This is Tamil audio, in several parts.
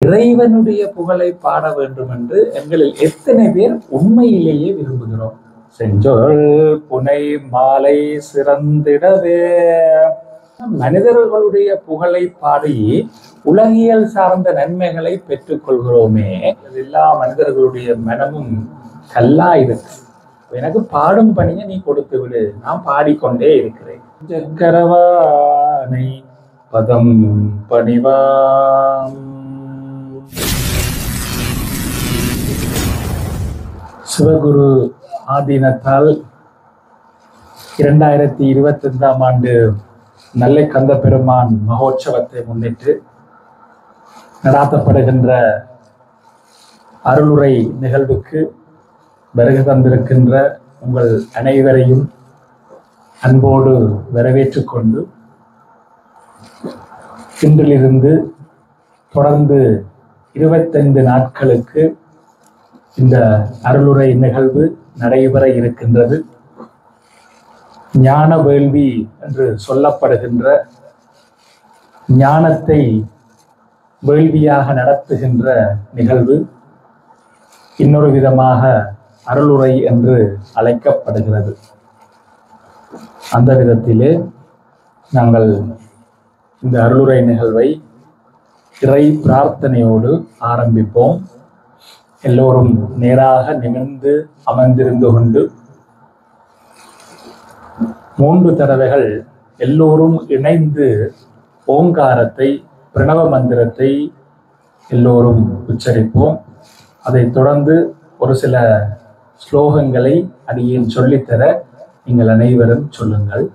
இறைவனுடைய புகழை பாட வேண்டும் என்று எங்களில் எத்தனை பேர் உண்மையிலேயே விரும்புகிறோம்? செஞ்சொல் புனை மாலை சிறந்திடவே மனிதர்களுடைய புகழை பாடி உலகியல் சார்ந்த நன்மைகளை பெற்றுக் கொள்கிறோமே. எல்லா மனிதர்களுடைய மனமும் கல்லா இருக்கு. எனக்கு பாடும் பணியை நீ கொடுத்து விடு, நான் பாடிக்கொண்டே இருக்கிறேன். சக்கரவானை பதம் பணிவாம் சிவகுரு ஆதீனத்தால் 2025ஆம் ஆண்டு நல்லை கந்த பெருமான் மகோற்சவத்தை முன்னிட்டு நடாத்தப்படுகின்ற அருளுரை நிகழ்வுக்கு வருகை தந்திருக்கின்ற உங்கள் அனைவரையும் அன்போடு வரவேற்றுக் கொண்டு இன்றிலிருந்து தொடர்ந்து 25 நாட்களுக்கு இந்த அருளுரை நிகழ்வு நடைபெற இருக்கின்றது. ஞான வேள்வி என்று சொல்லப்படுகின்ற ஞானத்தை வேள்வியாக நடத்துகின்ற நிகழ்வு இன்னொரு விதமாக அருளுரை என்று அழைக்கப்படுகிறது. அந்த விதத்திலே நாங்கள் இந்த அருளுரை நிகழ்வை இறை பிரார்த்தனையோடு ஆரம்பிப்போம். எல்லோரும் நேராக நிமிர்ந்து அமர்ந்திருந்து கொண்டு 3 தடவைகள் எல்லோரும் இணைந்து ஓங்காரத்தை பிரணவ மந்திரத்தை எல்லோரும் உச்சரிப்போம். அதைத் தொடர்ந்து ஒரு சில ஸ்லோகங்களை அடியேன் சொல்லித்தர நீங்கள் அனைவரும் சொல்லுங்கள்.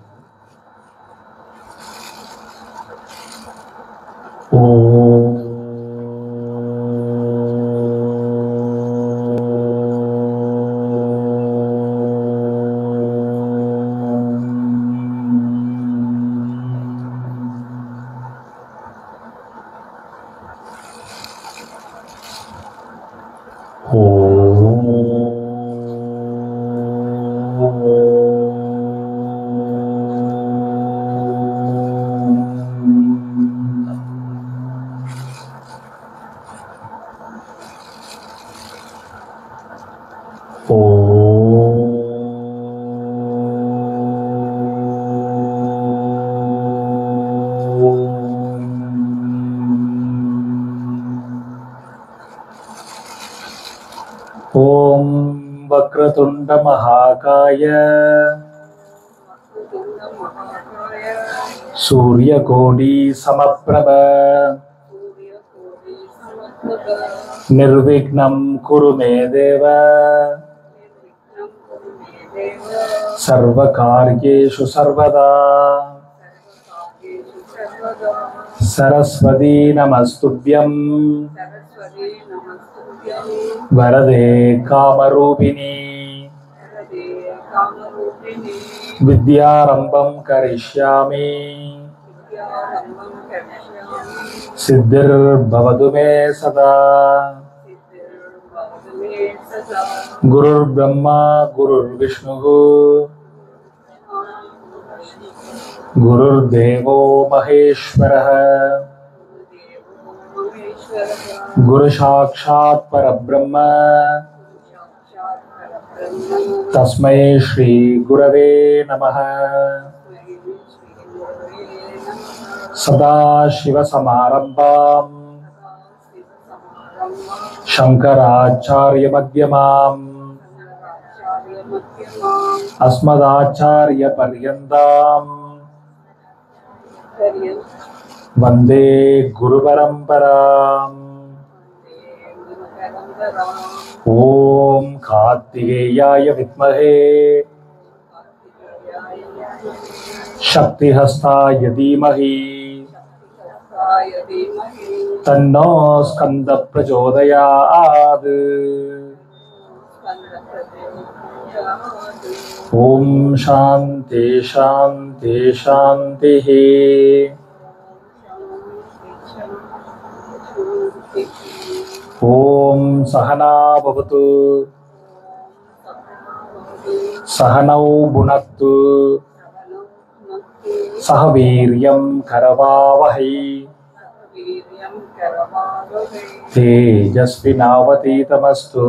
ஓம் வக்ரதுண்ட மகாகாய சூரியகோடி சமப்ரப நிர்விக்னம் குரு மே தேவ சர்வகார்யேஷு சர்வதா சரஸ்வதி நமஸ்துப்யம் வரதே காமரூபிணி வித்யாரம்பம் கரிஷ்யாமி சித்திர் பவது மே சதா. குருர் பிரம்மா குருர் விஷ்ணு குருர் தேவோ மகேஸ்வரः குரு சாக்ஷாத் பரபிரம்ம தஸ்மை ஸ்ரீ குரவே நமः. சதாசிவசமாரம்பாம் சங்கராச்சார்ய மத்யமாம் அஸ்மதாச்சார்ய பர்யந்தாம் வந்தே குரு பரம்பராம். ஓம் கார்த்திகேயாய வித்மஹே சக்திஹஸ்தாய தீமஹி தன்னோ ஸ்கந்த பிரச்சோதயாத். ஓம் சாந்தி சாந்தி சாந்தி. ஓம் சகனா பவது சகனௌ புனக்து சக வீர்யம் கரவாவஹை तेजस्विनावतीतमस्तु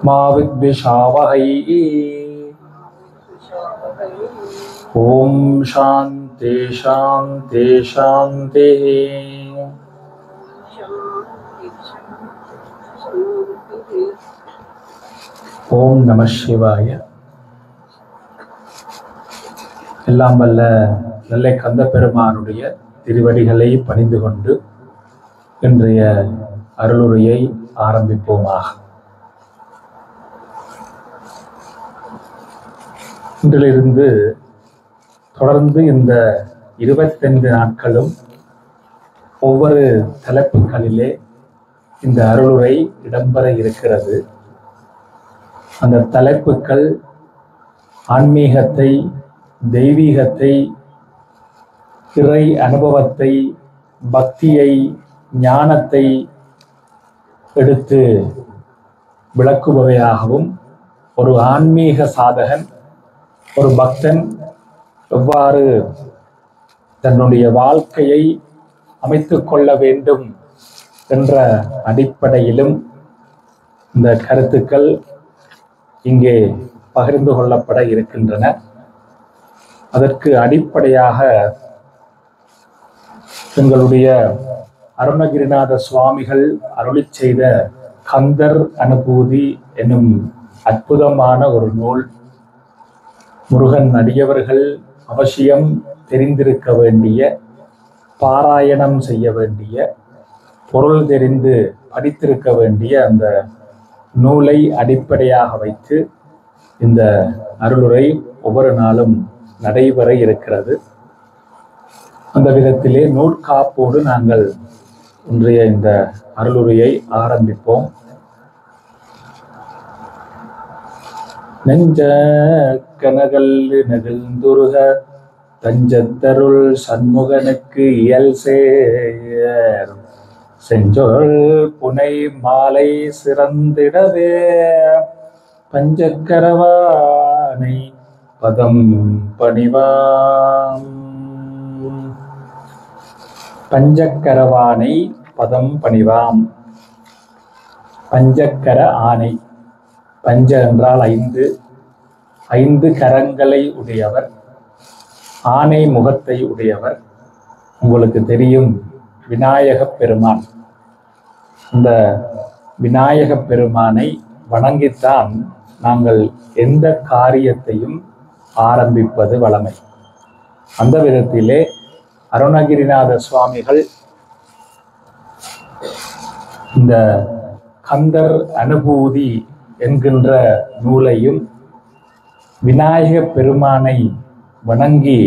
मा विद्विषावहै ॐ शान्ति शान्ति शान्तिः ஓம் நம சிவாய. எல்லாம் வல்ல நெல்லை கந்த பெருமானுடைய திருவடிகளை பணிந்து கொண்டு இன்றைய அருளுரையை ஆரம்பிப்போமாக. இன்றிலிருந்து தொடர்ந்து இந்த 25 நாட்களும் ஒவ்வொரு தலைப்புகளிலே இந்த அருளுரை இடம்பெற இருக்கிறது. அந்த தலைப்புகள் ஆன்மீகத்தை, தெய்வீகத்தை, இறை அனுபவத்தை, பக்தியை, ஞானத்தை எடுத்து விளக்குபவையாகவும், ஒரு ஆன்மீக சாதகன், ஒரு பக்தன் எவ்வாறு தன்னுடைய வாழ்க்கையை அமைத்து கொள்ள வேண்டும் என்ற அடிப்படையிலும் இந்த கருத்துக்கள் இங்கே பகிர்ந்து கொள்ளப்பட இருக்கின்றன. அதற்கு அடிப்படையாக எங்களுடைய அருணகிரிநாத சுவாமிகள் அருளிச் செய்த கந்தர் அனுபூதி எனும் அற்புதமான ஒரு நூல், முருகன் அடியவர்கள் அவசியம் தெரிந்திருக்க வேண்டிய, பாராயணம் செய்ய வேண்டிய, பொருள் தெரிந்து படித்திருக்க வேண்டிய அந்த நூலை அடிப்படையாக வைத்து இந்த அருளுரை ஒவ்வொரு நாளும் நடைபெற இருக்கிறது. அந்த விதத்திலே நூற்காப்போடு நாங்கள் இன்றைய இந்த அருளுரையை ஆரம்பிப்போம். நெஞ்ச கனகல்லு நெகிழ்ந்துருக தஞ்சத்தருள் சண்முகனுக்கு இயல் சேர் செஞ்சொல் புனை மாலை சிறந்திடவே பஞ்சக்கரவானை பதம் பணிவாம். பஞ்சக்கரவானை பதம் பணிவாம். பஞ்சக்கர ஆனை, பஞ்ச என்றால் 5, 5 கரங்களை உடையவர், ஆனை முகத்தை உடையவர். உங்களுக்கு தெரியும், விநாயகப் பெருமான். இந்த விநாயகப் பெருமானை வணங்கித்தான் நாங்கள் எந்த காரியத்தையும் ஆரம்பிப்பது வழமை. அந்த விதத்திலே அருணகிரிநாத சுவாமிகள் இந்த கந்தர் அனுபூதி என்கின்ற நூலையும் விநாயகப் பெருமானை வணங்கி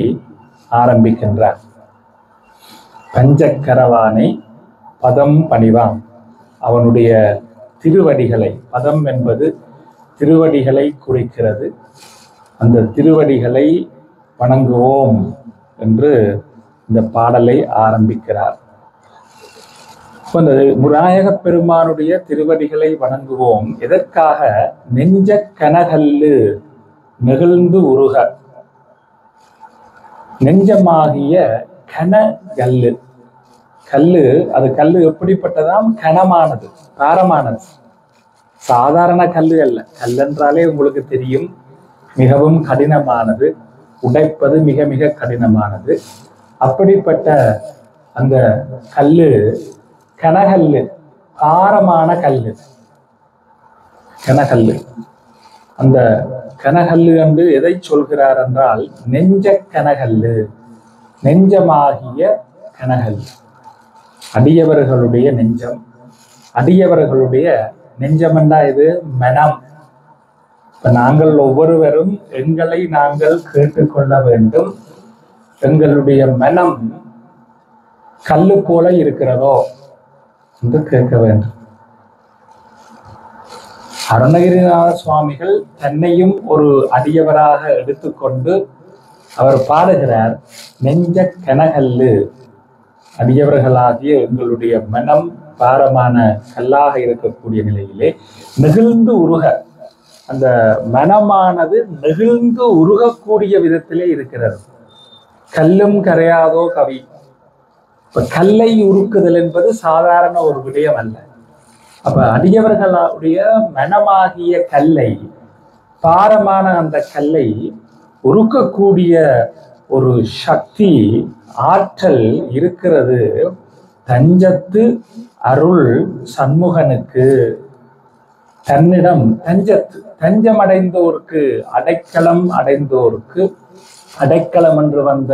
ஆரம்பிக்கின்றார். பஞ்சக்கரவானை பதம் பணிவாம். அவனுடைய திருவடிகளை, பதம் என்பது திருவடிகளை குறிக்கிறது, அந்த திருவடிகளை வணங்குவோம் என்று இந்த பாடலை ஆரம்பிக்கிறார். விநாயகப் பெருமானுடைய திருவடிகளை வணங்குவோம். எதற்காக? நெஞ்ச கனகல்லு நெகிழ்ந்து உருக. நெஞ்சமாகிய கனகல்லு, கல்லு, அது கல்லு எப்படிப்பட்டதாம்? கனமானது, பாரமானது, சாதாரண கல்லு அல்ல. கல்லென்றாலே உங்களுக்கு தெரியும், மிகவும் கடினமானது, உடைப்பது மிக மிக கடினமானது. அப்படிப்பட்ட அந்த கல்லு கனகல்லு, பாரமான கல்லு, கனகல்லு. அந்த கனகல்லு என்று எதை சொல்கிறார் என்றால், நெஞ்ச கனகல்லு, நெஞ்சமாகிய கனகல்லு, அடியவர்களுடைய நெஞ்சம். அடியவர்களுடைய நெஞ்சம் என்றா இது மனம். இப்ப நாங்கள் ஒவ்வொருவரும் எங்களை நாங்கள் கேட்டுக்கொள்ள வேண்டும். எங்களுடைய மனம் கல்லு போல இருக்கிறதோ என்று கேட்க வேண்டும். அருணகிரிநாத சுவாமிகள் தன்னையும் ஒரு அடியவராக எடுத்துக்கொண்டு அவர் பாடுகிறார், நெஞ்ச கனகல்லு, அடியவர்களாகிய எங்களுடைய மனம் பாரமான கல்லாக இருக்கக்கூடிய நிலையிலே நெகிழ்ந்து உருக, அந்த மனமானது நெகிழ்ந்து உருகக்கூடிய விதத்திலே இருக்கிறது. கல்லும் கரையாதோ கவி, இப்ப கல்லை உருக்குதல் என்பது சாதாரண ஒரு விடயம் அல்ல. அப்ப அடியவர்களுடைய மனமாகிய கல்லை, பாரமான அந்த கல்லை உருக்கக்கூடிய ஒரு சக்தி, ஆற்றல் இருக்கிறது தஞ்சத்து அருள் சண்முகனுக்கு. தன்னிடம் தஞ்சத்து, தஞ்சம் அடைந்தோருக்கு, அடைக்கலம் அடைந்தோருக்கு, அடைக்கலம் என்று வந்த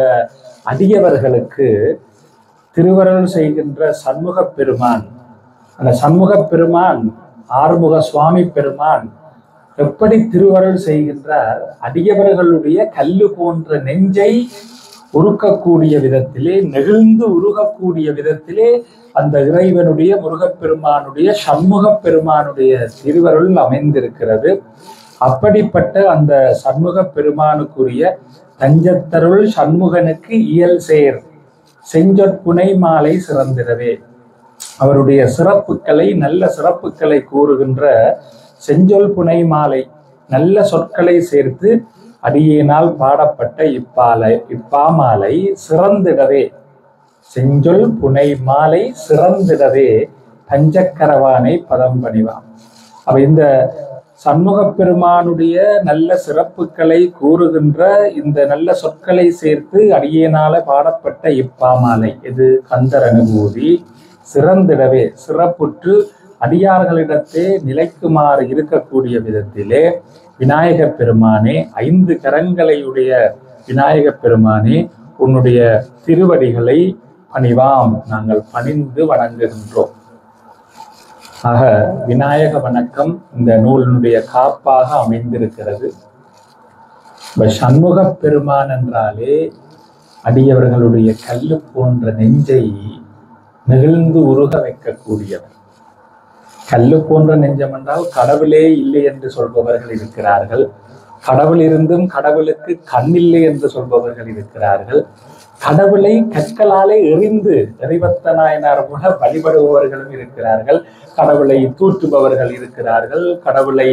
அடியவர்களுக்கு திருவருள் செய்கின்ற சண்முக பெருமான். அந்த சண்முக பெருமான், ஆறுமுக சுவாமி பெருமான் எப்படி திருவருள் செய்கின்றார்? அடியவர்களுடைய கல்லு போன்ற நெஞ்சை உருக்கக்கூடிய விதத்திலே, நெகிழ்ந்து உருகக்கூடிய விதத்திலே அந்த இறைவனுடைய, முருகப்பெருமானுடைய, சண்முக பெருமானுடைய திருவருள் அமைந்திருக்கிறது. அப்படிப்பட்ட அந்த சண்முக பெருமானுக்குரிய தஞ்சத்தருள் சண்முகனுக்கு இயல் சேர் செஞ்சொற்புனை மாலை சிறந்திடவே. அவருடைய சிறப்புகளை, நல்ல சிறப்புகளை கூறுகின்ற செஞ்சொல் புனை மாலை, நல்ல சொற்களை சேர்த்து அடியினால் பாடப்பட்ட இப்பாமாலை சிறந்திடவே, செஞ்சொல் புனை மாலை சிறந்திடவே பஞ்சக்கரவானை பதம் பணிவாம். அப்ப இந்த சண்முக பெருமானுடைய நல்ல சிறப்புகளை கூறுகின்ற இந்த நல்ல சொற்களை சேர்த்து அடியினால பாடப்பட்ட இப்பாமாலை, இது கந்தர் அனுபூதி சிறந்திடவே, சிறப்புற்று அடியார்களிடத்தே நிலைக்குமாறு இருக்கக்கூடிய விதத்திலே விநாயக பெருமானே, 5 கரங்களையுடைய விநாயக பெருமானே, உன்னுடைய திருவடிகளை பணிவாம், நாங்கள் பணிந்து வணங்குகின்றோம். ஆக விநாயக வணக்கம் இந்த நூலினுடைய காப்பாக அமைந்திருக்கிறது. சண்முக பெருமான் என்றாலே அடியவர்களுடைய கல்லு போன்ற நெஞ்சை நெகிழ்ந்து உருக வைக்கக்கூடியவர். கல்லு போன்ற நெஞ்சம் என்றால் கடவுளே இல்லை என்று சொல்பவர்கள் இருக்கிறார்கள். கடவுள் இருந்தும் கடவுளுக்கு கண்ணில்லை என்று சொல்பவர்கள் இருக்கிறார்கள். கடவுளை கற்களாலே எறிந்து எறிவத்த நாயனார் போல வழிபடுபவர்களும் இருக்கிறார்கள். கடவுளை தூற்றுபவர்கள் இருக்கிறார்கள். கடவுளை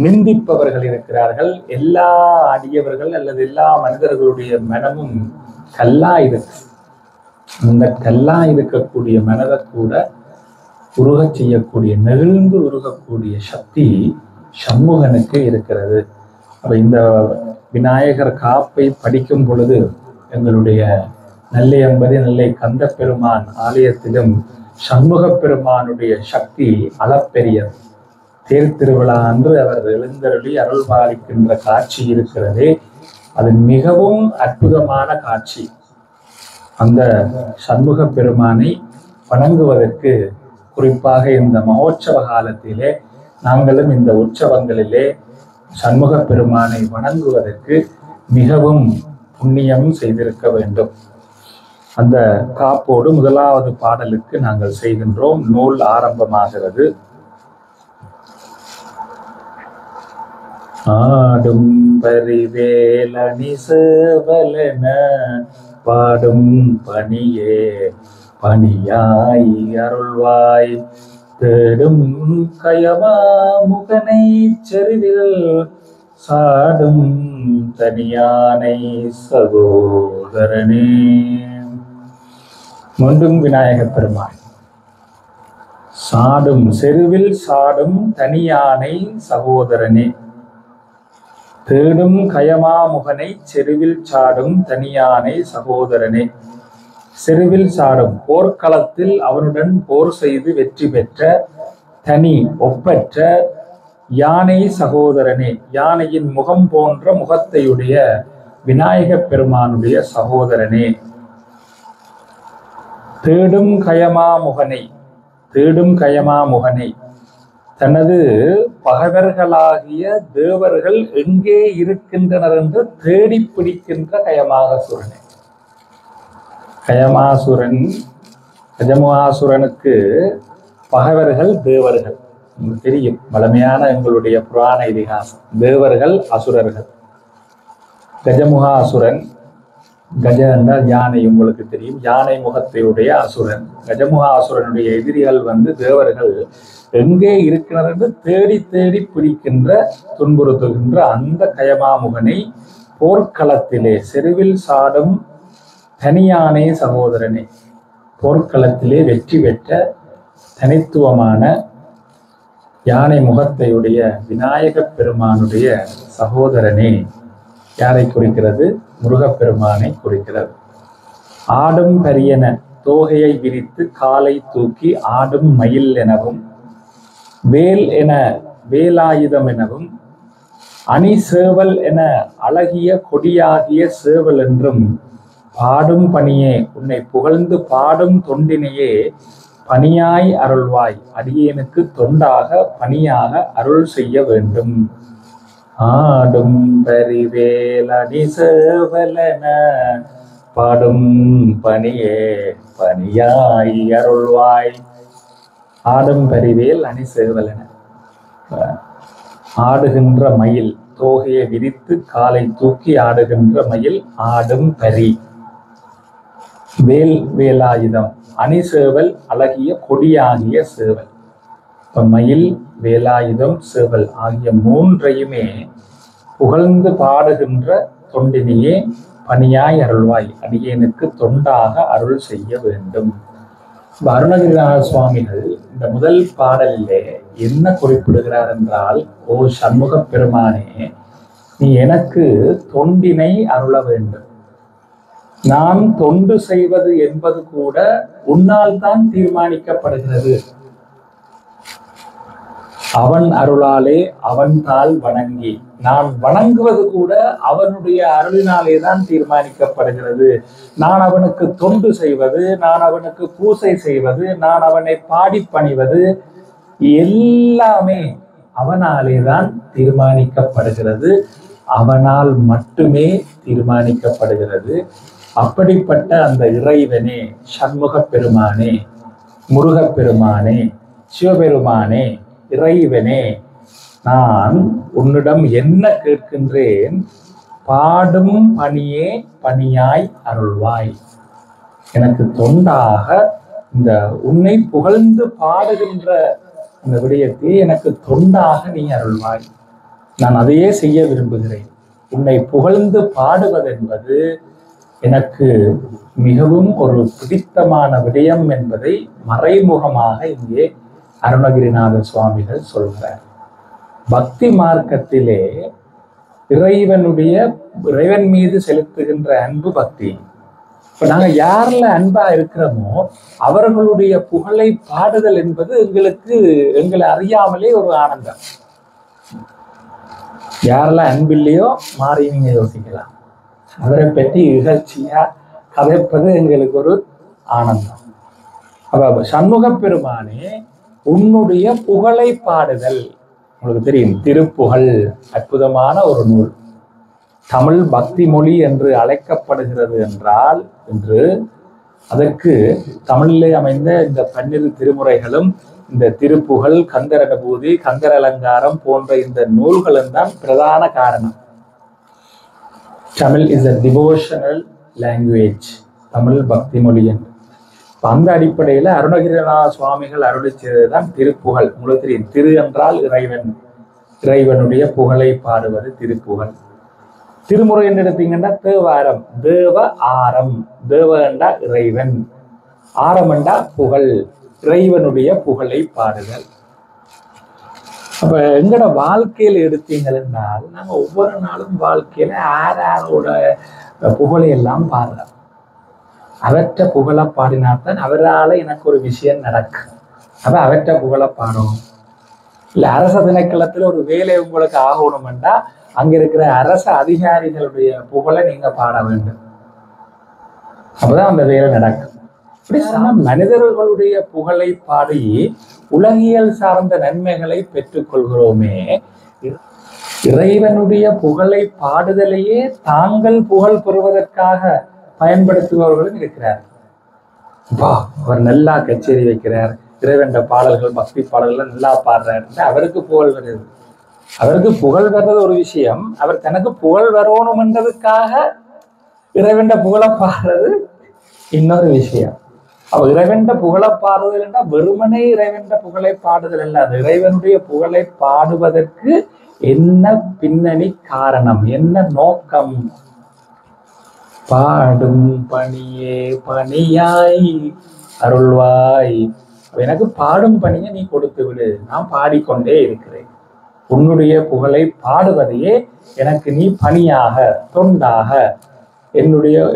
நிந்திப்பவர்கள் இருக்கிறார்கள். எல்லா அடியவர்கள் அல்லது எல்லா மனிதர்களுடைய மனமும் கல்லா இருக்கு. அந்த கல்லா இருக்கக்கூடிய மனதை கூட உருக செய்யக்கூடிய, நெகிழ்ந்து உருகக்கூடிய சக்தி சண்முகனுக்கு இருக்கிறது. அப்ப இந்த விநாயகர் காப்பை படிக்கும் பொழுது எங்களுடைய நெல்லையம்பதி நெல்லை கந்த பெருமான் ஆலயத்திலும் சண்முக பெருமானுடைய சக்தி அளப்பெரியது. தேர் திருவிழா அன்று அவர் எழுந்தருளி அருள் பாலிக்கின்ற காட்சி இருக்கிறதே, அது மிகவும் அற்புதமான காட்சி. அந்த சண்முக பெருமானை வணங்குவதற்கு, குறிப்பாக இந்த மகோற்சவ காலத்திலே நாங்களும் இந்த உற்சவங்களிலே சண்முக பெருமானை வணங்குவதற்கு மிகவும் புண்ணியம் செய்திருக்க வேண்டும். அந்த காப்போடு முதலாவது பாடலுக்கு நாங்கள் செய்கின்றோம். நூல் ஆரம்பமாகிறது. ஆடும் பரிவேலணி சேவலன பாடும் பணியே பணியாய் அருள்வாய் தேடும் கயமா முகனை செருவில் சாடும் தனியானை சகோதரனே. மீண்டும் விநாயக பெருமான். சாடும் செருவில் சாடும் தனியானை சகோதரனே, தேடும் கயமா முகனை செருவில் சாடும் தனியானை சகோதரனே. செருவில் சாடும், போர்க்களத்தில் அவனுடன் போர் செய்து வெற்றி பெற்ற தனி ஒப்பற்ற யானை சகோதரனே, யானையின் முகம் போன்ற முகத்தையுடைய விநாயக பெருமானுடைய சகோதரனே. தேடும் கயமா முகனை, தேடும் கயமா முகனை, தனது பகைவர்களாகிய தேவர்கள் எங்கே இருக்கின்றனர் என்று தேடி பிடிக்கின்ற கயமாசுரனே. கயமாசுரன், கஜமுகாசுரனுக்கு பகைவர்கள் தேவர்கள். உங்களுக்கு தெரியும், வளமையான எங்களுடைய புராண இதிகாசம். தேவர்கள், அசுரர்கள். கஜமுகாசுரன், கஜ என்றால் யானை, உங்களுக்கு தெரியும், யானை முகத்தையுடைய அசுரன். கஜமுகாசுரனுடைய எதிரிகள் தேவர்கள் எங்கே இருக்கிறார் என்று தேடி தேடி பிடிக்கின்ற, துன்புறுத்துகின்ற அந்த கயமாமுகனை போர்க்களத்திலே செருவில் சாடும் தனியானே சகோதரனே. போர்க்களத்திலே வெற்றி பெற்ற தனித்துவமான யானை முகத்தையுடைய விநாயகப் பெருமானுடைய சகோதரனே. யாரை குறிக்கிறது? முருகப்பெருமானை குறிக்கிறது. ஆடும் பரியன தோகையை விரித்து காலை தூக்கி ஆடும் மயில் எனவும், வேல் என வேலாயுதம் எனவும், அணி சேவல் என அழகிய கொடியாகிய சேவல் என்றும், பாடும் பணியே உன்னை புகழ்ந்து பாடும் தொண்டினையே பணியாய் அருள்வாய், அடியேனுக்கு தொண்டாக பணியாக அருள் செய்ய வேண்டும். ஆடும் பரிவேல் அணி சேவலென பாடும் பணியே பணியாய் அருள்வாய். ஆடும் பரிவேல் அணி சேவலென, ஆடுகின்ற மயில், தோகையை விரித்து காலை தூக்கி ஆடுகின்ற மயில் ஆடும் பரி, வேல் வேலாயுதம், அணி சேவல் அழகிய கொடியாகிய சேவல். இப்ப மயில், வேலாயுதம், சேவல் ஆகிய மூன்றையுமே புகழ்ந்து பாடுகின்ற தொண்டினையே பணியாய் அருள்வாய், அடியேனுக்கு தொண்டாக அருள் செய்ய வேண்டும். அருணகிரிநாத சுவாமிகள் இந்த முதல் பாடலிலே என்ன குறிப்பிடுகிறார் என்றால், ஓ சண்முக பெருமானே, நீ எனக்கு தொண்டினை அருள வேண்டும். நான் தொண்டு செய்வது என்பது கூட உன்னால் தான் தீர்மானிக்கப்படுகிறது. அவன் அருளாலே அவன் தாள் வணங்கி, நான் வணங்குவது கூட அவனுடைய அருளினாலே தான் தீர்மானிக்கப்படுகிறது. நான் அவனுக்கு தொண்டு செய்வது, நான் அவனுக்கு பூசை செய்வது, நான் அவனை பாடி பணிவது எல்லாமே அவனாலே தான் தீர்மானிக்கப்படுகிறது. அவனால் மட்டுமே தீர்மானிக்கப்படுகிறது. அப்படிப்பட்ட அந்த இறைவனே, சண்முக பெருமானே, முருகப்பெருமானே, சிவபெருமானே, இறைவனே, நான் உன்னிடம் என்ன கேட்கின்றேன்? பாடும் பணியே பணியாய் அருள்வாய். எனக்கு தொண்டாக இந்த உன்னை புகழ்ந்து பாடுகின்ற அந்த விடயத்தை எனக்கு தொண்டாக நீ அருள்வாய். நான் அதையே செய்ய விரும்புகிறேன். உன்னை புகழ்ந்து பாடுவதென்பது எனக்கு மிகவும் ஒரு பிடித்தமான விடயம் என்பதை மறைமுகமாக இங்கே அருணகிரிநாத சுவாமிகள் சொல்கிறார். பக்தி மார்க்கத்திலே இறைவன் மீது செலுத்துகின்ற அன்பு பக்தி. இப்ப நாங்க யார்ல அன்பா இருக்கிறோமோ அவர்களுடைய புகழை பாடுதல் என்பது எங்களை அறியாமலே ஒரு ஆனந்தம். யாரெல்லாம் அன்பில்லையோ மாறி நீங்க யோசிக்கலாம். அவரை பற்றி இகழ்ச்சியா கதைப்பது எங்களுக்கு ஒரு ஆனந்தம். அப்ப சண்முக பெருமானே, உன்னுடைய புகழை பாடுதல். உங்களுக்கு தெரியும், திருப்புகழ் அற்புதமான ஒரு நூல். தமிழ் பக்தி மொழி என்று அழைக்கப்படுகிறது என்றால் என்று அதற்கு தமிழிலே அமைந்த இந்த 12 திருமுறைகளும், இந்த திருப்புகழ், கந்தர் அனுபூதி, கந்தர் அலங்காரம் போன்ற இந்த நூல்களும் தான் பிரதான காரணம். Tamil is a devotional language, Tamil பக்தி மொழி என்று. அந்த அடிப்படையில் அருணகிரிநாத சுவாமிகள் அருளி செய்ததுதான் திருப்புகழ். உங்களுக்கு தெரியும், திரு என்றால் இறைவன், இறைவனுடைய புகழை பாடுவது திருப்புகழ். திருமுறை என்று எடுத்தீங்கன்னா தேவாரம், தேவ ஆரம், தேவ என்றா இறைவன், ஆரம் என்றா புகழ், இறைவனுடைய புகழை பாடுதல். அப்ப எங்கட வாழ்க்கையில எடுத்தீங்கன்னா நாங்க ஒவ்வொரு நாளும் வாழ்க்கையில யாரோட புகழை எல்லாம் பாடுறோம். அவற்ற புகழ பாடினால்தான் அவரால் எனக்கு ஒரு விஷயம் நடக்கும். அப்ப அவற்ற புகழ பாடணும். இல்ல அரச திணைக்களத்துல ஒரு வேலை உங்களுக்கு ஆகணும்னா அங்க இருக்கிற அரச அதிகாரிகளுடைய புகழை நீங்க பாட வேண்டும். அப்பதான் அந்த வேலை நடக்கும். இப்படி மனிதர்களுடைய புகழை பாடி உலகியல் சார்ந்த நன்மைகளை பெற்றுக் கொள்கிறோமே, இறைவனுடைய புகழை பாடுதலையே தாங்கள் புகழ் பெறுவதற்காக பயன்படுத்துபவர்களும் இருக்கிறார். அவர் நல்லா கச்சேரி வைக்கிறார், இறைவன் பாடல்கள், பக்தி பாடல்கள் நல்லா பாடுறாரு, அவருக்கு புகழ் வருது. அவருக்கு புகழ் வர்றது ஒரு விஷயம், அவர் தனக்கு புகழ் வரணும் என்றதுக்காக இறைவன் புகழை பாடுறது இன்னொரு விஷயம். அவ இறைவன் புகழை பாடுதல் என்றால் வெறுமனே இறைவன் புகழை பாடுதல் அல்ல. அது இறைவனுடைய புகழை பாடுவதற்கு என்ன பின்னணி காரணம், என்ன நோக்கம்? பாடும் பணியே பணியாய் அருள்வாய். எனக்கு பாடும் பணியை நீ கொடுத்து விடு, நான் பாடிக்கொண்டே இருக்கிறேன். உன்னுடைய புகழை பாடுவதையே எனக்கு நீ பணியாக, தொண்டாக,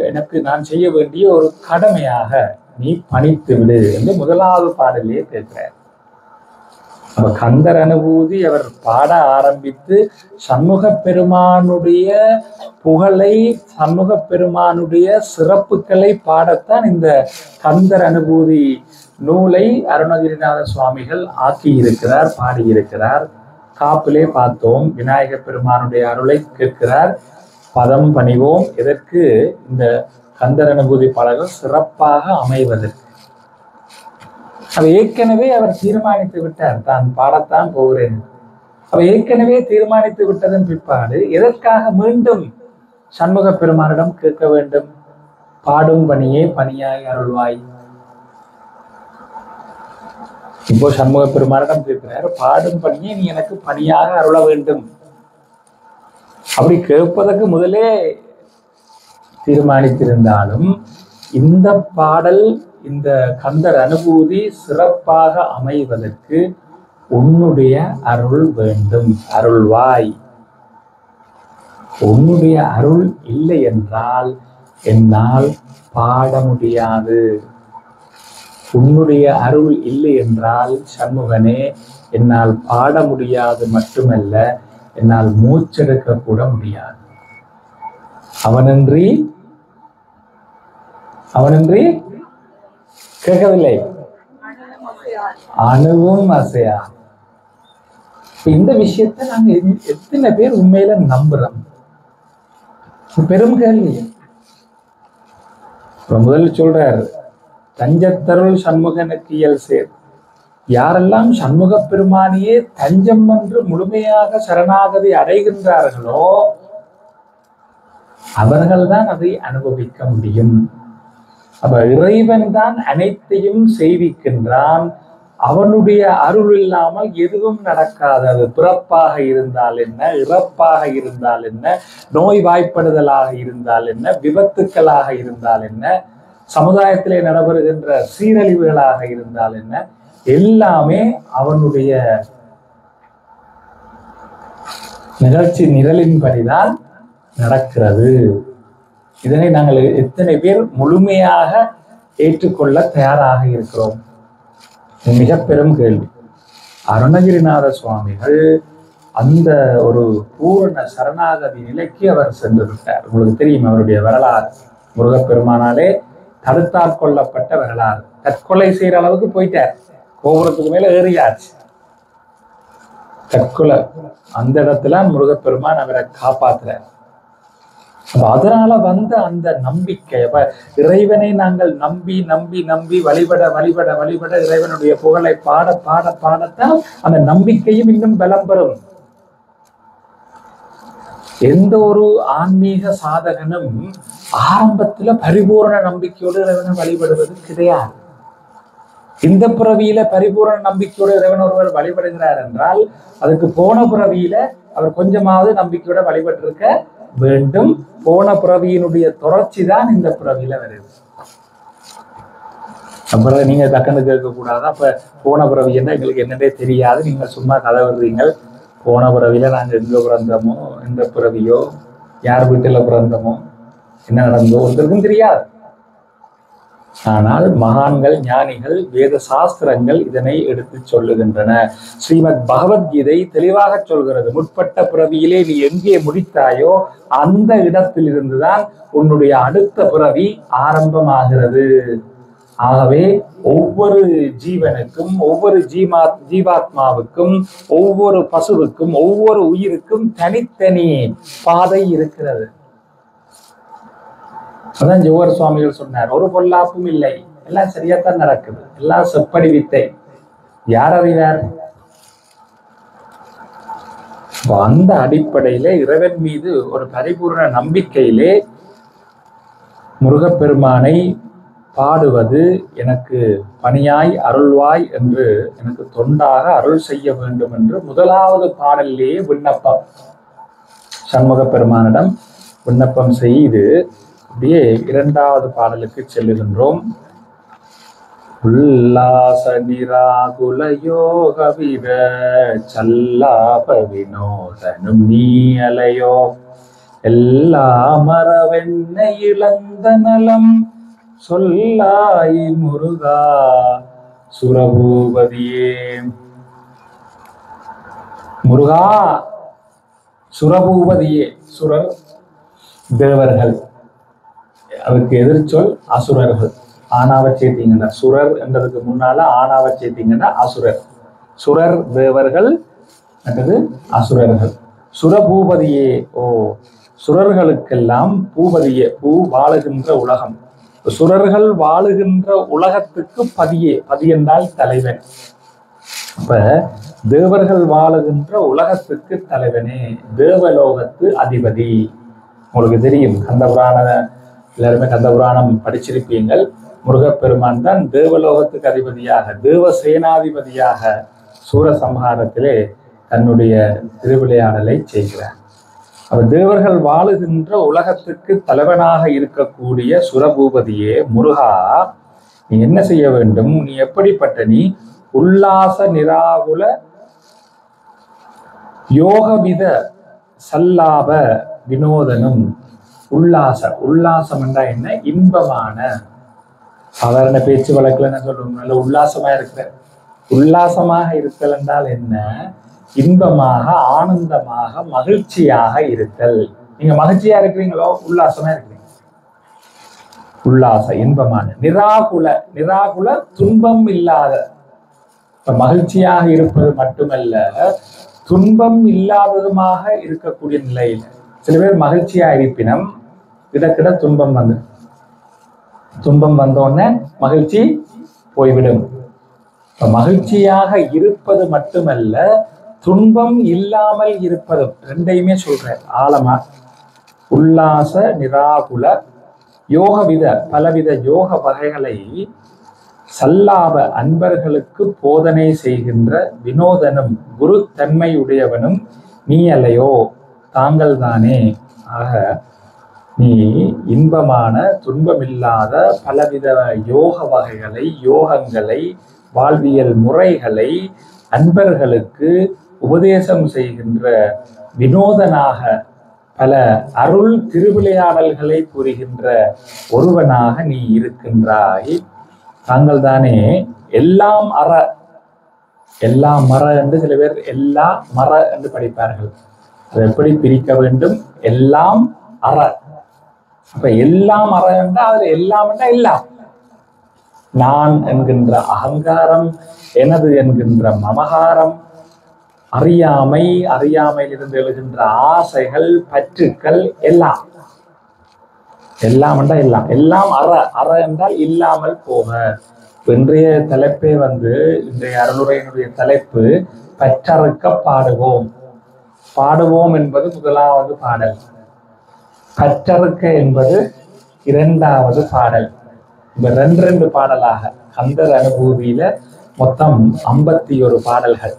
எனக்கு நான் செய்ய வேண்டிய ஒரு கடமையாக நீ பணித்து விடு என்று முதலாவது பாடலே கேட்கிறார். கந்தர் அனுபூதி அவர் பாட ஆரம்பித்து சண்முக பெருமானுடைய புகழை, சண்முக பெருமானுடைய சிறப்புகளை பாடத்தான் இந்த கந்தர் அனுபூதி நூலை அருணகிரிநாத சுவாமிகள் ஆக்கி இருக்கிறார், பாடியிருக்கிறார். காப்பிலே பார்த்தோம், விநாயக பெருமானுடைய அருளை கேட்கிறார், பதம் பணிவோம். எதற்கு? இந்த கந்தர் அனுபூதி பாடல்கள் சிறப்பாக அமைவதற்கு. ஏற்கனவே அவர் தீர்மானித்து விட்டார், தான் பாடத்தான் போகிறேன். ஏற்கனவே தீர்மானித்து விட்டதன் பிற்பாடு எதற்காக மீண்டும் சண்முக பெருமானிடம் கேட்க வேண்டும்? பாடும் பணியே பணியாய் அருள்வாய். இப்போ சண்முக பெருமானிடம் கேட்கிறார், பாடும் பணியே நீ எனக்கு பணியாக அருள வேண்டும். அப்படி கேட்பதற்கு முதலே தீர்மானித்திருந்தாலும் இந்த பாடல், இந்த கந்தர் அனுபூதி சிறப்பாக அமைவதற்கு உன்னுடைய அருள் வேண்டும், அருள்வாய். உன்னுடைய அருள் இல்லை என்றால் என்னால் பாட முடியாது. உன்னுடைய அருள் இல்லை என்றால் சண்முகனே என்னால் பாட முடியாது மட்டுமல்ல, என்னால் மூச்செடுக்க கூட முடியாது. அவனின்றி கேட்கவில்லை, அணுவும் அசையா. இந்த விஷயத்தை நாங்க எத்தனை பேர் உண்மையில நம்புறோம்? பெரும் கேள்வி. முதல்ல சொல்றாரு, தஞ்சத்தருள் சண்முகனுக்கு இயல் சேர். யாரெல்லாம் சண்முக பெருமானியே தஞ்சம் என்று முழுமையாக சரணாகதி அடைகின்றார்களோ அவர்கள்தான் அதை அனுபவிக்க முடியும். அப்ப இறைவன் தான் அனைத்தையும் செய்விக்கின்றான். அவனுடைய அருள் இல்லாமல் எதுவும் நடக்காது. அது பிறப்பாக இருந்தால் என்ன, இறப்பாக இருந்தால் என்ன, நோய் வாய்ப்படுதலாக இருந்தால் என்ன, விபத்துக்களாக இருந்தால் என்ன, சமுதாயத்திலே நடைபெறுகின்ற சீரழிவுகளாக இருந்தால் என்ன, எல்லாமே அவனுடைய நிகழ்ச்சி நிரலின்படிதான் நடக்கிறது. இதனை நாங்கள் எத்தனை பேர் முழுமையாக ஏற்றுக்கொள்ள தயாராக இருக்கிறோம்? மிக பெரும் கேள்வி. அருணகிரிநாத சுவாமிகள் அந்த ஒரு பூரண சரணாகதி நிலைக்கு அவர் சென்று விட்டார். உங்களுக்கு தெரியும் அவருடைய வரலாறு. முருகப்பெருமானாலே தடுத்தாட்கொள்ளப்பட்ட வரலாறு. தற்கொலை செய்யற அளவுக்கு போயிட்டார். கோபுரத்துக்கு மேல ஏறியாச்சு. தற்கொலை அந்த இடத்துல முருகப்பெருமான் அவரை காப்பாத்துறார். அதனால வந்த அந்த நம்பிக்கை, இறைவனை நாங்கள் நம்பி நம்பி நம்பி வழிபட வழிபட வழிபட இறைவனுடைய புகழை பாட பாட பாடத்தான் அந்த நம்பிக்கையும் இன்னும் பலம் பெறும். எந்த ஒரு ஆன்மீக சாதகனும் ஆரம்பத்துல பரிபூரண நம்பிக்கையோடு இறைவனை வழிபடுவது கிடையாது. இந்த பிறவியில பரிபூரண நம்பிக்கையோடு இறைவன் ஒருவர் வழிபடுகிறார் என்றால் அதுக்கு போன பிறவியில அவர் கொஞ்சமாவது நம்பிக்கையோட வழிபட்டிருக்க வேண்டும். போன பிறவியினுடைய தொடர்ச்சி தான் இந்த பிறவியில வருது. அப்புறம் நீங்க டக்குன்னு கேட்க கூடாது, அப்ப போன பிறவி என்ன எங்களுக்கு என்னன்னே தெரியாது, நீங்க சும்மா கதை விடுறீங்க. போன பிறவியில நாங்க எங்க பிறந்தோமோ, எந்த பிறவியோ, யார் வீட்டுல பிறந்தோமோ, என்ன நடந்தோ ஒருத்தருக்கும் தெரியாது. ஆனால் மகான்கள், ஞானிகள், வேத சாஸ்திரங்கள் இதனை எடுத்து சொல்லுகின்றன. ஸ்ரீமத் பகவத்கீதை தெளிவாக சொல்கிறது, முற்பட்ட பிறவியிலே நீ எங்கே முடித்தாயோ அந்த இடத்தில் இருந்துதான் உன்னுடைய அடுத்த பிறவி ஆரம்பமாகிறது. ஆகவே ஒவ்வொரு ஜீவனுக்கும், ஒவ்வொரு ஜீவாத்மாவுக்கும், ஒவ்வொரு பசுவுக்கும், ஒவ்வொரு உயிருக்கும் தனித்தனி பாதை இருக்கிறது. அதான் ஜோகர் சுவாமிகள் சொன்னார், ஒரு பொல்லாப்பும் இல்லை, எல்லாம் சரியாத்தான் நடக்குது, எல்லாம் செப்படி வித்தை, யார் அறிவார்? அந்த அடிப்படையிலே இறைவன் மீது ஒரு பரிபூர்ண நம்பிக்கையிலே முருகப்பெருமானை பாடுவது எனக்கு பணியாய் அருள்வாய் என்று, எனக்கு தொண்டாக அருள் செய்ய வேண்டும் என்று முதலாவது பாடலிலேயே விண்ணப்பம், சண்முக பெருமானிடம் விண்ணப்பம் செய்து அப்படியே இரண்டாவது பாடலுக்கு செல்லுகின்றோம். உல்லாச நிராகுல யோகவித சல்லாப வினோதனும் நீ அலையோ எல்லா மரவெண்ணை இழந்த நலம் சொல்லாய் முருகா சுரபூபதியே. முருகா சுரபூபதியே. சுரர் தேவர்கள், அதுக்கு எதிர்ச்சொல் அசுரர்கள். ஆணாவை சேர்த்தீங்கன்னா சுரர் என்றதுக்கு முன்னால ஆணாவை சேர்த்தீங்கன்னா அசுரர். சுரர் தேவர்கள், மற்றது அசுரர்கள். சுரபூபதியே. ஓ, சுரர்களுக்கெல்லாம் பூபதியே, பூ வாழுகின்ற உலகம். சுரர்கள் வாழுகின்ற உலகத்துக்கு பதியே. பதி என்றால் தலைவன். இப்ப தேவர்கள் வாழுகின்ற உலகத்துக்கு தலைவனே, தேவலோகத்து அதிபதி. உங்களுக்கு தெரியும், கந்தபுராண எல்லாருமே கந்தபுராணம் படிச்சிருப்பீங்கள். முருகப்பெருமான் தான் தேவலோகத்துக்கு அதிபதியாக, தேவ சேனாதிபதியாக சூரசம்ஹாரத்திலே தன்னுடைய திருவிளையாடலை செய்கிறார். அவர் தேவர்கள் வாழுகின்ற உலகத்துக்கு தலைவனாக இருக்கக்கூடிய சுரபூபதியே முருகா, நீ என்ன செய்ய வேண்டும்? நீ எப்படிப்பட்ட நீ உல்லாச நிராகுல யோகவித சல்லாப வினோதனும். உல்லாசம் என்றா என்ன? இன்பமான. சாதாரண பேச்சு வழக்குல என்ன சொல்றோம்? நல்ல உல்லாசமா இருக்கிற. உல்லாசமாக இருத்தல் என்றால் என்ன? இன்பமாக, ஆனந்தமாக, மகிழ்ச்சியாக இருத்தல். நீங்க மகிழ்ச்சியா இருக்கிறீங்களோ உல்லாசமா இருக்கிறீங்க. உல்லாச இன்பமான. நிராகுல துன்பம் இல்லாத. மகிழ்ச்சியாக இருப்பது மட்டுமல்ல, துன்பம் இல்லாததுமாக இருக்கக்கூடிய நிலையில். சில பேர் மகிழ்ச்சியா இருப்பினும் கிடக்கிட துன்பம் வந்தோடனே மகிழ்ச்சி போய்விடும். மகிழ்ச்சியாக இருப்பது மட்டுமல்ல, துன்பம் இல்லாமல் இருப்பதும். ரெண்டையுமே சொல்றேன் ஆழமா. உல்லாச நிராகுல யோகவித, பலவித யோக வகைகளை சல்லாப அன்பர்களுக்கு போதனை செய்கின்ற வினோதனும் குரு தன்மையுடையவனும் நீ அல்லையோ, தாங்கள் தானே. ஆக நீ இன்பமான, துன்பமில்லாத பலவித யோக வகைகளை, யோகங்களை, வாழ்வியல் முறைகளை அன்பர்களுக்கு உபதேசம் செய்கின்ற வினோதனாக, பல அருள் திருவிளையாடல்களை புரிகின்ற ஒருவனாக நீ இருக்கின்றாய். தாங்கள் தானே எல்லாம் அற. எல்லாம் மர என்று சில பேர் எல்லா மர என்று படிப்பார்கள். அதை எப்படி பிரிக்க வேண்டும்? எல்லாம் அற. அப்ப எல்லாம் அற என்றால் அதுல எல்லாம் என்றால் எல்லாம். நான் என்கின்ற அகங்காரம், எனது என்கின்ற மமகாரம், அறியாமை, அறியாமையிலிருந்து எழுகின்ற ஆசைகள், பற்றுக்கள், எல்லாம் என்றால் எல்லாம். எல்லாம் அற என்றால் இல்லாமல் போக. இன்றைய தலைப்பே இன்றைய அருளுரையினுடைய தலைப்பு பற்றறுக்க பாடுவோம். பாடுவோம் என்பது முதலாவது பாடல், பற்றறுக்க என்பது இரண்டாவது பாடல். இப்ப ரெண்டு பாடலாக கந்தர் அனுபூதியில மொத்தம் 51 பாடல்கள்.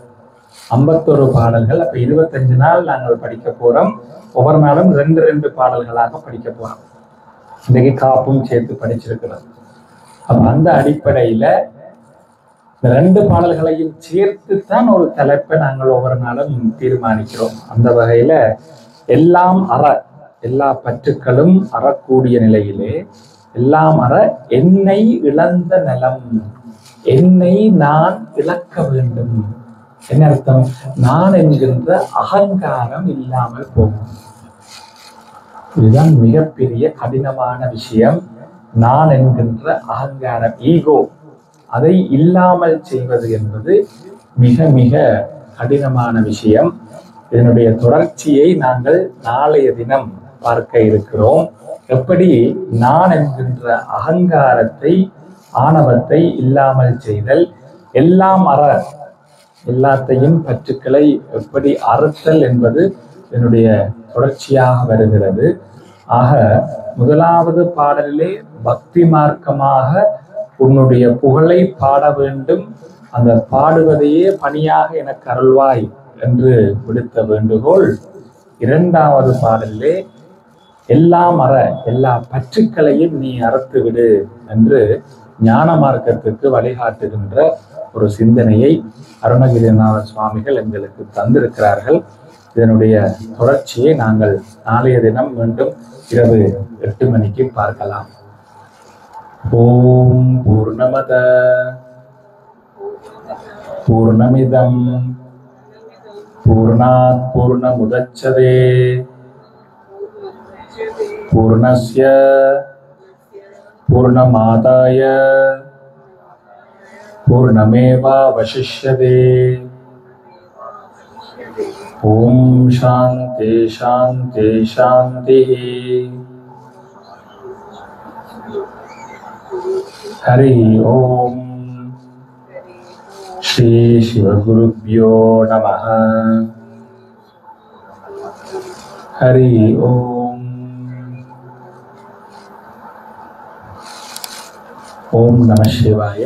51 பாடல்கள். அப்ப 25 நாள் நாங்கள் படிக்க போறோம். ஒவ்வொரு நாளும் 2 பாடல்களாக படிக்க போறோம். இன்றைக்கு காப்பும் சேர்த்து படிச்சிருக்கிறோம். அப்ப அந்த அடிப்படையில இந்த 2 பாடல்களையும் சேர்த்துத்தான் ஒரு தலைப்பை நாங்கள் ஒவ்வொரு நாளும் தீர்மானிக்கிறோம். அந்த வகையில எல்லாம் அற, எல்லா பற்றுக்களும் அறக்கூடிய நிலையிலே எல்லாம் அற என்னை இழந்த நலம். என்னை நான் இழக்க வேண்டும். என்ன அர்த்தம்? நான் என்கின்ற அகங்காரம் இல்லாமல் போகும். இதுதான் மிகப்பெரிய கடினமான விஷயம். நான் என்கின்ற அகங்காரம், ஈகோ, அதை இல்லாமல் செய்வது என்பது மிக மிக கடினமான விஷயம். இதனுடைய தொடர்ச்சியை நாங்கள் நாளைய தினம் பார்க்க இருக்கிறோம். எப்படி நான் என்கின்ற அகங்காரத்தை, ஆணவத்தை இல்லாமல் செய்தல், எல்லாம் அற, எல்லாத்தையும் பற்றுக்களை எப்படி அறுத்தல் என்பது என்னுடைய தொடர்ச்சியாக வருகிறது. ஆக முதலாவது பாடலிலே பக்தி மார்க்கமாக உன்னுடைய புகழை பாட வேண்டும், அந்த பாடுவதையே பணியாக எனக்கு அருள்வாய் என்று விடுத்த வேண்டுகோள். இரண்டாவது பாடலிலே எல்லாம் அற, எல்லா பற்றுக்களையும் நீ அறுத்து விடு என்று ஞான மார்க்கத்துக்கு வழிகாட்டுகின்ற ஒரு சிந்தனையை அருணகிரிநாத சுவாமிகள் எங்களுக்கு தந்திருக்கிறார்கள். இதனுடைய தொடர்ச்சியை நாங்கள் நாளைய தினம் மீண்டும் இரவு 8 மணிக்கு பார்க்கலாம். ஓம் பூர்ணமத பூர்ணமிதம் பூர்ணாத் பூர்ணமுதச்யதே பூர்ணஸ்ய பூர்ணமாதாய பூர்ணமேவாவசிஷ்யதே. ஓம் சாந்தி சாந்தி சாந்தி. ஹரி ஓம். ஸ்ரீ சிவகுருப்யோ நமः. ஹரி ஓம். ஓம் நம சிவாய.